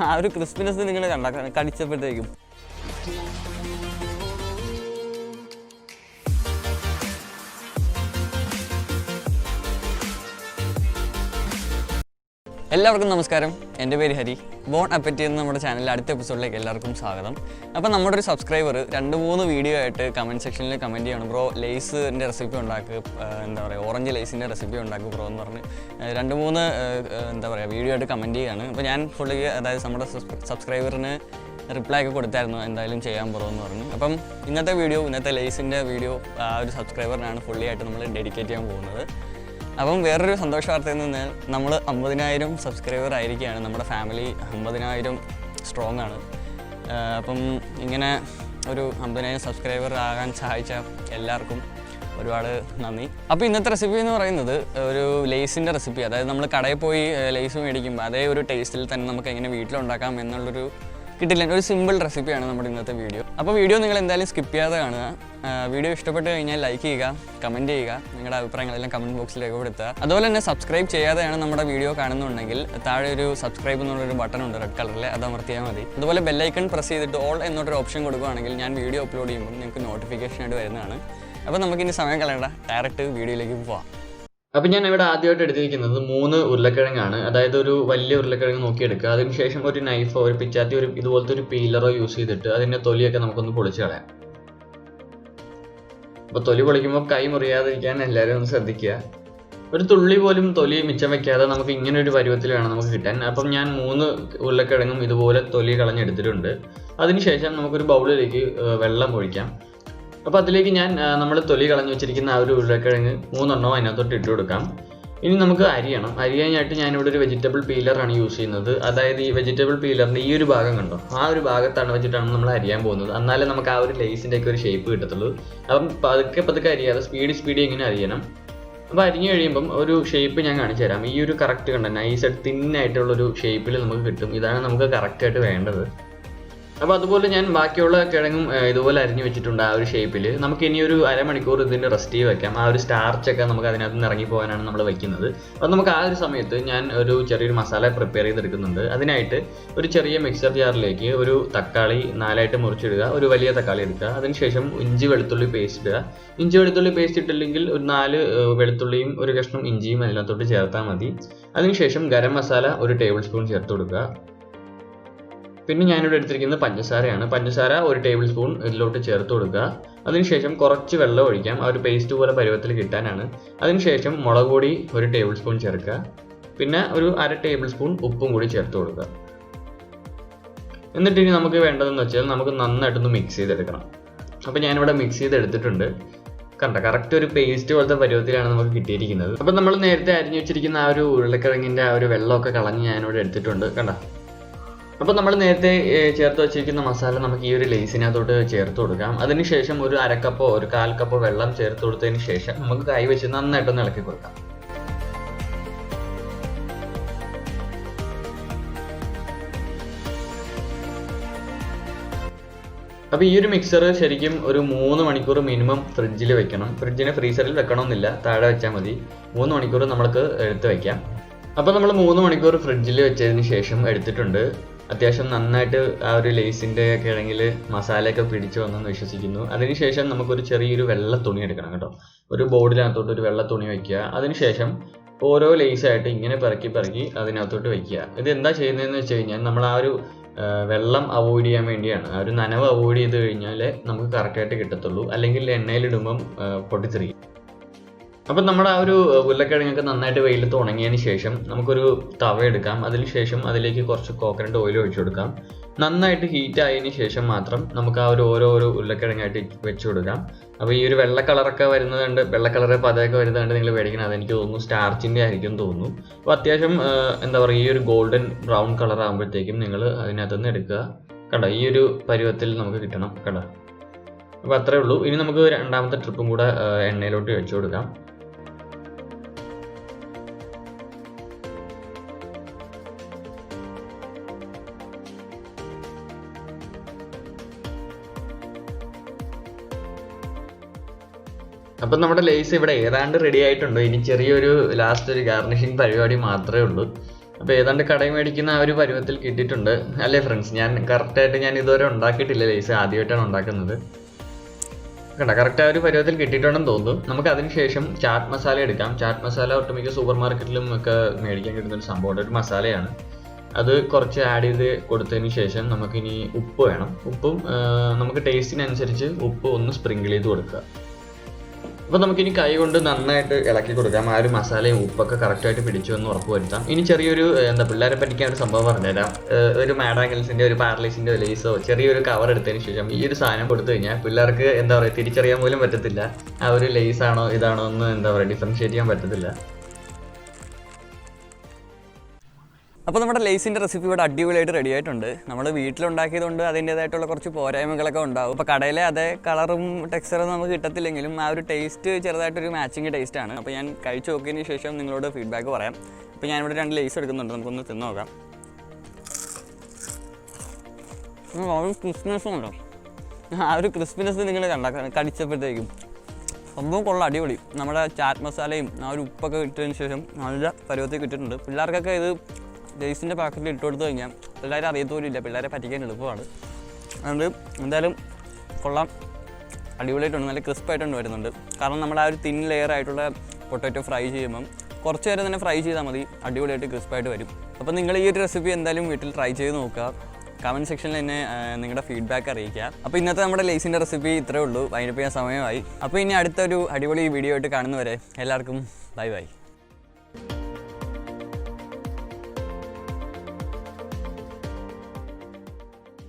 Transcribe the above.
ആ ഒരു ക്രിസ്പിനെസ് നിങ്ങൾ കടിച്ചപ്പോഴത്തേക്കും എല്ലാവർക്കും നമസ്കാരം. എൻ്റെ പേര് ഹരി. ബോൺ അപ്പറ്റി എന്ന നമ്മുടെ ചാനലിലെ അടുത്ത എപ്പിസോഡിലേക്ക് എല്ലാവർക്കും സ്വാഗതം. അപ്പോൾ നമ്മുടെ ഒരു സബ്സ്ക്രൈബർ 2-3 വീഡിയോ ആയിട്ട് കമൻറ്റ് സെക്ഷനിൽ കമൻറ്റ് ചെയ്യണം, ബ്രോ ലേസിൻ്റെ റെസിപ്പി ഉണ്ടാക്കുക, എന്താ പറയുക ഓറഞ്ച് ലേസിൻ്റെ റെസിപ്പി ഉണ്ടാക്കുക ബ്രോ എന്ന് പറഞ്ഞ് 2-3 എന്താ പറയുക വീഡിയോ ആയിട്ട് കമൻറ്റ് ചെയ്യുകയാണ്. അപ്പോൾ ഞാൻ ഫുള്ളി അതായത് നമ്മുടെ സബ്സ്ക്രൈബറിന് റിപ്ലൈ ഒക്കെ കൊടുത്തായിരുന്നു, എന്തായാലും ചെയ്യാൻ ബ്രോ എന്ന് പറഞ്ഞു. അപ്പം ഇന്നത്തെ ലേസിൻ്റെ വീഡിയോ ആ ഒരു സബ്സ്ക്രൈബറിനാണ് ഫുള്ളി ആയിട്ട് നമ്മൾ ഡെഡിക്കേറ്റ് ചെയ്യാൻ പോകുന്നത്. അപ്പം വേറൊരു സന്തോഷ വാർത്തയിൽ നിന്ന് നമ്മൾ 50,000 സബ്സ്ക്രൈബർ ആയിരിക്കുകയാണ്. നമ്മുടെ ഫാമിലി 50,000 സ്ട്രോങ് ആണ്. അപ്പം ഇങ്ങനെ ഒരു 50,000 സബ്സ്ക്രൈബർ ആകാൻ സഹായിച്ച എല്ലാവർക്കും ഒരുപാട് നന്ദി. അപ്പോൾ ഇന്നത്തെ റെസിപ്പി എന്ന് പറയുന്നത് ഒരു ലേസിൻ്റെ റെസിപ്പി, അതായത് നമ്മൾ കടയിൽ പോയി ലേസ് മേടിക്കുമ്പോൾ അതേ ഒരു ടേസ്റ്റിൽ തന്നെ നമുക്ക് എങ്ങനെ വീട്ടിലുണ്ടാക്കാം എന്നുള്ളൊരു ഒരു സിമ്പിൾ റെസിപ്പിയാണ് നമ്മുടെ ഇന്നത്തെ വീഡിയോ. അപ്പോൾ വീഡിയോ നിങ്ങൾ എന്തായാലും സ്കിപ്പ് ചെയ്യാതെ കാണുക. വീഡിയോ ഇഷ്ടപ്പെട്ട് കഴിഞ്ഞാൽ ലൈക്ക് ചെയ്യുക, കമൻറ്റ് ചെയ്യുക, നിങ്ങളുടെ അഭിപ്രായങ്ങളെല്ലാം കമൻറ്റ് ബോക്സിൽ രേഖപ്പെടുത്തുക. അതുപോലെ തന്നെ സബ്സ്ക്രൈബ് ചെയ്യാതെയാണ് നമ്മുടെ വീഡിയോ കാണുന്നുണ്ടെങ്കിൽ താഴെ ഒരു സബ്സ്ക്രൈബ് എന്നുള്ളൊരു ബട്ടൺ ഉണ്ട് റെഡ് കളറിൽ, അത് അമർത്തിയാൽ മതി. അതുപോലെ ബെല്ലൈക്കൺ പ്രസ് ചെയ്തിട്ട് ഓൾ എന്നൊരു ഓപ്ഷൻ കൊടുക്കുകയാണെങ്കിൽ ഞാൻ വീഡിയോ അപ്ലോഡ് ചെയ്യുമ്പോൾ നിങ്ങൾക്ക് നോട്ടിഫിക്കേഷൻ ആയിട്ട് വരുന്നതാണ്. അപ്പോൾ നമുക്കിനി സമയം കളയണ്ട, ഡയറക്റ്റ് വീഡിയോയിലേക്ക് പോവാം. അപ്പം ഞാൻ ഇവിടെ ആദ്യമായിട്ട് എടുത്തിരിക്കുന്നത് 3 ഉരുളക്കിഴങ്ങാണ്. അതായത് ഒരു വലിയ ഉരുളക്കിഴങ്ങ് നോക്കിയെടുക്കുക. അതിനുശേഷം ഒരു നൈഫോ ഒരു പിച്ചാത്തി ഇതുപോലത്തെ ഒരു പീലറോ യൂസ് ചെയ്തിട്ട് അതിൻ്റെ തൊലിയൊക്കെ നമുക്കൊന്ന് പൊളിച്ച് കളയാം. അപ്പോൾ തൊലി പൊളിക്കുമ്പോൾ കൈ മുറിയാതിരിക്കാൻ എല്ലാവരും ഒന്ന് ശ്രദ്ധിക്കുക. ഒരു തുള്ളി പോലും തൊലി മിച്ചം വെക്കാതെ നമുക്ക് ഇങ്ങനെ ഒരു പരുവത്തിൽ വേണം നമുക്ക് കിട്ടാൻ. അപ്പം ഞാൻ 3 ഉരുളക്കിഴങ്ങും ഇതുപോലെ തൊലി കളഞ്ഞെടുത്തിട്ടുണ്ട്. അതിനുശേഷം നമുക്കൊരു ബൗളിലേക്ക് വെള്ളം ഒഴിക്കാം. അപ്പോൾ അതിലേക്ക് ഞാൻ നമ്മൾ തൊലി കളഞ്ഞു വെച്ചിരിക്കുന്ന ആ ഒരു ഉരുളക്കിഴങ്ങ് 3 എണ്ണവും അതിനകത്തോട്ട് ഇട്ട് കൊടുക്കാം. ഇനി നമുക്ക് അരിയാനായിട്ട് ഞാനിവിടെ ഒരു വെജിറ്റബിൾ പീലറാണ് യൂസ് ചെയ്യുന്നത്. അതായത് ഈ വെജിറ്റബിൾ പീലറിൻ്റെ ഈ ഒരു ഭാഗം കണ്ടോ, ആ ഒരു ഭാഗത്താണ് വെച്ചിട്ടാണ് നമ്മൾ അരിയാൻ പോകുന്നത്. എന്നാലേ നമുക്ക് ആ ഒരു ലേസിൻ്റെ ഒക്കെ ഒരു ഷേപ്പ് കിട്ടത്തുള്ളൂ. അപ്പം പതുക്കെ അരിയാതെ സ്പീഡി ഇങ്ങനെ അരിയണം. അപ്പോൾ അരിഞ്ഞു കഴിയുമ്പം ഒരു ഷേപ്പ് ഞാൻ കാണിച്ചു തരാം. ഈ ഒരു കറക്റ്റ് കണ്ട നൈസായിട്ട് തിന്നായിട്ടുള്ളൊരു ഷേപ്പിൽ നമുക്ക് കിട്ടും. ഇതാണ് നമുക്ക് കറക്റ്റായിട്ട് വേണ്ടത്. അപ്പോൾ അതുപോലെ ഞാൻ ബാക്കിയുള്ള കിഴങ്ങും ഇതുപോലെ അരിഞ്ഞു വെച്ചിട്ടുണ്ട് ആ ഒരു ഷേപ്പിൽ. നമുക്ക് ഇനി ഒരു അരമണിക്കൂർ ഇതിൻ്റെ റെസ്റ്റ് ചെയ്ത് വെക്കാം. ആ ഒരു സ്റ്റാർച്ചൊക്കെ നമുക്ക് അതിനകത്ത് നിന്ന് ഇറങ്ങി പോകാനാണ് നമ്മൾ വയ്ക്കുന്നത്. അപ്പോൾ നമുക്ക് ആ ഒരു സമയത്ത് ഞാൻ ഒരു ചെറിയൊരു മസാല പ്രിപ്പയർ ചെയ്തെടുക്കുന്നുണ്ട്. അതിനായിട്ട് ഒരു ചെറിയ മിക്സർ ജാറിലേക്ക് ഒരു തക്കാളി 4ആയിട്ട് മുറിച്ചിടുക, ഒരു വലിയ തക്കാളി എടുക്കുക. അതിനുശേഷം ഇഞ്ചി വെളുത്തുള്ളി പേസ്റ്റ് ഇടുക. ഇഞ്ചി വെളുത്തുള്ളി പേസ്റ്റ് ഇട്ടില്ലെങ്കിൽ ഒരു 4 വെളുത്തുള്ളിയും ഒരു കഷ്ണം ഇഞ്ചിയും അതിനകത്തോട്ട് ചേർത്താൽ മതി. അതിനുശേഷം ഗരം മസാല ഒരു ടേബിൾ സ്പൂൺ ചേർത്ത് കൊടുക്കുക. പിന്നെ ഞാനിവിടെ എടുത്തിരിക്കുന്നത് പഞ്ചസാരയാണ്. പഞ്ചസാര ഒരു ടേബിൾ സ്പൂൺ ഇതിലോട്ട് ചേർത്ത് കൊടുക്കുക. അതിനുശേഷം കുറച്ച് വെള്ളം ഒഴിക്കാം, ആ ഒരു പേസ്റ്റ് പോലെ പരുവത്തിൽ കിട്ടാനാണ്. അതിനുശേഷം മുളക് പൊടി ഒരു ടേബിൾ സ്പൂൺ ചേർക്കുക. പിന്നെ ഒരു 1/2 ടേബിൾ സ്പൂൺ ഉപ്പും കൂടി ചേർത്ത് കൊടുക്കുക. എന്നിട്ട് ഇനി നമുക്ക് വേണ്ടതെന്ന് വെച്ചാൽ നമുക്ക് നന്നായിട്ടൊന്ന് മിക്സ് ചെയ്തെടുക്കണം. അപ്പോൾ ഞാനിവിടെ മിക്സ് ചെയ്തെടുത്തിട്ടുണ്ട്. കറക്റ്റ് ഒരു പേസ്റ്റ് പോലത്തെ പരുവത്തിലാണ് നമുക്ക് കിട്ടിയിരിക്കുന്നത്. അപ്പം നമ്മൾ നേരത്തെ അരിഞ്ഞു വെച്ചിരിക്കുന്ന ആ ഒരു ഉരുളക്കിഴങ്ങിൻ്റെ ആ ഒരു വെള്ളമൊക്കെ കളഞ്ഞ് ഞാനിവിടെ എടുത്തിട്ടുണ്ട്. അപ്പോൾ നമ്മൾ നേരത്തെ ചേർത്ത് വെച്ചിരിക്കുന്ന മസാല നമുക്ക് ഈ ഒരു ലേസിനകത്തോട്ട് ചേർത്ത് കൊടുക്കാം. അതിനുശേഷം ഒരു 1/2 കപ്പോ ഒരു 1/4 കപ്പോ വെള്ളം ചേർത്ത് കൊടുത്തതിന് ശേഷം നമുക്ക് കൈ വെച്ച് നന്നായിട്ടൊന്ന് ഇളക്കി കൊടുക്കാം. അപ്പോൾ ഈ ഒരു മിക്സർ ശരിക്കും ഒരു 3 മണിക്കൂർ മിനിമം ഫ്രിഡ്ജിൽ വെക്കണം. ഫ്രീസറിൽ വെക്കണമെന്നില്ല, താഴെ വെച്ചാൽ മതി. 3 മണിക്കൂർ നമ്മൾക്ക് എടുത്ത് വയ്ക്കാം. അപ്പോൾ നമ്മൾ 3 മണിക്കൂർ ഫ്രിഡ്ജിൽ വെച്ചതിന് ശേഷം എടുത്തിട്ടുണ്ട്. അത്യാവശ്യം നന്നായിട്ട് ആ ഒരു ലേസിൻ്റെ കിഴങ്ങിൽ മസാലയൊക്കെ പിടിച്ചു വന്നെന്ന് വിശ്വസിക്കുന്നു. അതിനുശേഷം നമുക്കൊരു ചെറിയൊരു വെള്ള തുണി എടുക്കണം കേട്ടോ. ഒരു ബോർഡിനകത്തോട്ട് ഒരു വെള്ള തുണി വയ്ക്കുക. അതിനുശേഷം ഓരോ ലേസായിട്ട് ഇങ്ങനെ പെറുക്കി അതിനകത്തോട്ട് വയ്ക്കുക. ഇത് എന്താ ചെയ്യുന്നതെന്ന് വെച്ച് കഴിഞ്ഞാൽ നമ്മൾ ആ ഒരു വെള്ളം അവോയ്ഡ് ചെയ്യാൻ വേണ്ടിയാണ്. ആ ഒരു നനവ് അവോയ്ഡ് ചെയ്ത് കഴിഞ്ഞാൽ നമുക്ക് കറക്റ്റായിട്ട് കിട്ടത്തുള്ളൂ. അല്ലെങ്കിൽ എണ്ണയിലിടുമ്പം പൊട്ടിത്തെറിക്കും. അപ്പം നമ്മുടെ ആ ഒരു ഉരുളക്കിഴങ്ങൊക്കെ നന്നായിട്ട് വെയിലത്ത് ഉണങ്ങിയതിന് ശേഷം നമുക്കൊരു തവ എടുക്കാം. അതിനുശേഷം അതിലേക്ക് കുറച്ച് കോക്കനട്ട് ഓയിൽ ഒഴിച്ചു കൊടുക്കാം. നന്നായിട്ട് ഹീറ്റ് ആയതിനു ശേഷം മാത്രം നമുക്ക് ആ ഒരു ഓരോ ഉരുളക്കിഴങ്ങായിട്ട് വെച്ച് കൊടുക്കാം. അപ്പോൾ ഈ ഒരു വെള്ള കളറൊക്കെ വരുന്നതുകൊണ്ട്, വെള്ള കളറ് പതയൊക്കെ വരുന്നതുകൊണ്ട് നിങ്ങൾ മേടിക്കണം. അതെനിക്ക് തോന്നുന്നു സ്റ്റാർച്ചിൻ്റെ ആയിരിക്കും തോന്നുന്നു. അപ്പോൾ അത്യാവശ്യം എന്താ പറയുക ഈ ഒരു ഗോൾഡൻ ബ്രൗൺ കളർ ആകുമ്പോഴത്തേക്കും നിങ്ങൾ അതിനകത്തുനിന്ന് എടുക്കുക. കണ്ടോ, ഈ ഒരു പരുവത്തിൽ നമുക്ക് കിട്ടണം. കണ്ടോ, അപ്പോൾ അത്രേ ഉള്ളൂ. ഇനി നമുക്ക് രണ്ടാമത്തെ ട്രിപ്പും കൂടെ എണ്ണയിലോട്ട് വെച്ച് കൊടുക്കാം. അപ്പം നമ്മുടെ ലേസ് ഇവിടെ ഏതാണ്ട് റെഡി ആയിട്ടുണ്ട്. ഇനി ചെറിയൊരു ലാസ്റ്റ് ഒരു ഗാർണിഷിങ് പരിപാടി മാത്രമേ ഉള്ളൂ. അപ്പോൾ ഏതാണ്ട് കടയിൽ മേടിക്കുന്ന ആ ഒരു പരുവത്തിൽ കിട്ടിയിട്ടുണ്ട് അല്ലേ ഫ്രണ്ട്സ്? ഞാൻ കറക്റ്റായിട്ട് ഞാൻ ഇതുവരെ ഉണ്ടാക്കിയിട്ടില്ല ലേസ്, ആദ്യമായിട്ടാണ് ഉണ്ടാക്കുന്നത്. കണ്ട കറക്റ്റ് ആ ഒരു പരുവത്തിൽ കിട്ടിയിട്ടുണ്ടെന്ന് തോന്നുന്നു. നമുക്ക് അതിനുശേഷം ചാറ്റ് മസാല എടുക്കാം. ചാറ്റ് മസാല ഒട്ടുമിക്ക സൂപ്പർ മാർക്കറ്റിലും ഒക്കെ മേടിക്കാൻ കിട്ടുന്ന ഒരു സംഭവമാണ്, ഒരു മസാലയാണ്. അത് കുറച്ച് ആഡ് ചെയ്ത് കൊടുത്തതിന് ശേഷം നമുക്കിനി ഉപ്പ് വേണം. ഉപ്പും നമുക്ക് ടേസ്റ്റിനനുസരിച്ച് ഉപ്പ് ഒന്ന് സ്പ്രിങ്കിൾ ചെയ്ത് കൊടുക്കുക. അപ്പോൾ നമുക്കിനി കൈ കൊണ്ട് നന്നായിട്ട് ഇളക്കി കൊടുക്കാം. ആ ഒരു മസാലയും ഉപ്പൊക്കെ കറക്റ്റായിട്ട് പിടിച്ചു എന്ന് ഉറപ്പ് വരുത്താം. ഇനി ചെറിയൊരു പിള്ളേരെ പറ്റിക്കാൻ ഒരു സംഭവം പറഞ്ഞുതരാം. ഒരു മാഡാങ്കിൾസിൻ്റെ ഒരു പാരലൈസിൻ്റെ ലേസോ ചെറിയൊരു കവർ എടുത്തതിന് ശേഷം ഈ ഒരു സാധനം കൊടുത്തു കഴിഞ്ഞാൽ പിള്ളേർക്ക് തിരിച്ചറിയാൻ പോലും പറ്റത്തില്ല ആ ഒരു ലേസാണോ ഇതാണോ എന്ന് ഡിഫറൻഷിയേറ്റ് ചെയ്യാൻ പറ്റത്തില്ല. അപ്പോൾ നമ്മുടെ ലേസിൻ്റെ റെസിപ്പി ഇവിടെ അടിപൊളിയായിട്ട് റെഡി ആയിട്ടുണ്ട്. നമ്മൾ വീട്ടിലുണ്ടാക്കിയതുകൊണ്ട് അതിൻ്റേതായിട്ടുള്ള കുറച്ച് പോരായ്മകളൊക്കെ ഉണ്ടാവും. അപ്പോൾ കടയിലെ അതേ കളറും ടെക്സ്ചറും നമുക്ക് കിട്ടത്തില്ലെങ്കിലും ആ ഒരു ടേസ്റ്റ് ചെറുതായിട്ടൊരു മാച്ചിങ് ടേസ്റ്റാണ്. അപ്പോൾ ഞാൻ കഴിച്ച് നോക്കിയതിന് ശേഷം നിങ്ങളോട് ഫീഡ്ബാക്ക് പറയാം. അപ്പോൾ ഞാനിവിടെ 2 ലേസ് എടുക്കുന്നുണ്ട്, നമുക്കൊന്ന് തിന്ന് നോക്കാം. ക്രിസ്പിനെസ്സും ഉണ്ടോ, ആ ഒരു ക്രിസ്പിനെസ് നിങ്ങൾ കടിച്ചപ്പോഴത്തേക്കും സംഭവം കൊള്ളാം, അടിപൊളി. നമ്മുടെ ചാറ്റ് മസാലയും ആ ഒരു ഉപ്പൊക്കെ ഇട്ടതിന് ശേഷം നല്ല പരുവത്തിൽ കിട്ടിയിട്ടുണ്ട്. പിള്ളേർക്കൊക്കെ ഇത് ലേസിൻ്റെ പാക്കറ്റിൽ ഇട്ട് കൊടുത്തു കഴിഞ്ഞാൽ പിള്ളേരെ അറിയത്തോലും ഇല്ല, പിള്ളേരെ പറ്റിക്കാൻ എളുപ്പമാണ്. അതുകൊണ്ട് എന്തായാലും കൊള്ളാം, അടിപൊളിയായിട്ടുണ്ട്, നല്ല ക്രിസ്പായിട്ടുണ്ട് വരുന്നുണ്ട്. കാരണം നമ്മൾ ആ ഒരു തിൻ ലെയർ ആയിട്ടുള്ള പൊട്ടാറ്റോ ഫ്രൈ ചെയ്യുമ്പം കുറച്ച് നേരം തന്നെ ഫ്രൈ ചെയ്താൽ മതി, അടിപൊളിയായിട്ട് ക്രിസ്പായിട്ട് വരും. അപ്പോൾ നിങ്ങൾ ഈ ഒരു റെസിപ്പി എന്തായാലും വീട്ടിൽ ട്രൈ ചെയ്ത് നോക്കുക. കമൻറ്റ് സെക്ഷനിൽ തന്നെ നിങ്ങളുടെ ഫീഡ്ബാക്ക് അറിയിക്കുക. അപ്പോൾ ഇന്നത്തെ നമ്മുടെ ലേസിൻ്റെ റെസിപ്പി ഇത്രയേ ഉള്ളൂ, വൈൻഡപ്പ് ചെയ്യാൻ സമയമായി. അപ്പോൾ ഇനി അടുത്തൊരു അടിപൊളി വീഡിയോ ആയിട്ട് കാണുന്നവരെ എല്ലാവർക്കും ബൈ ബൈ.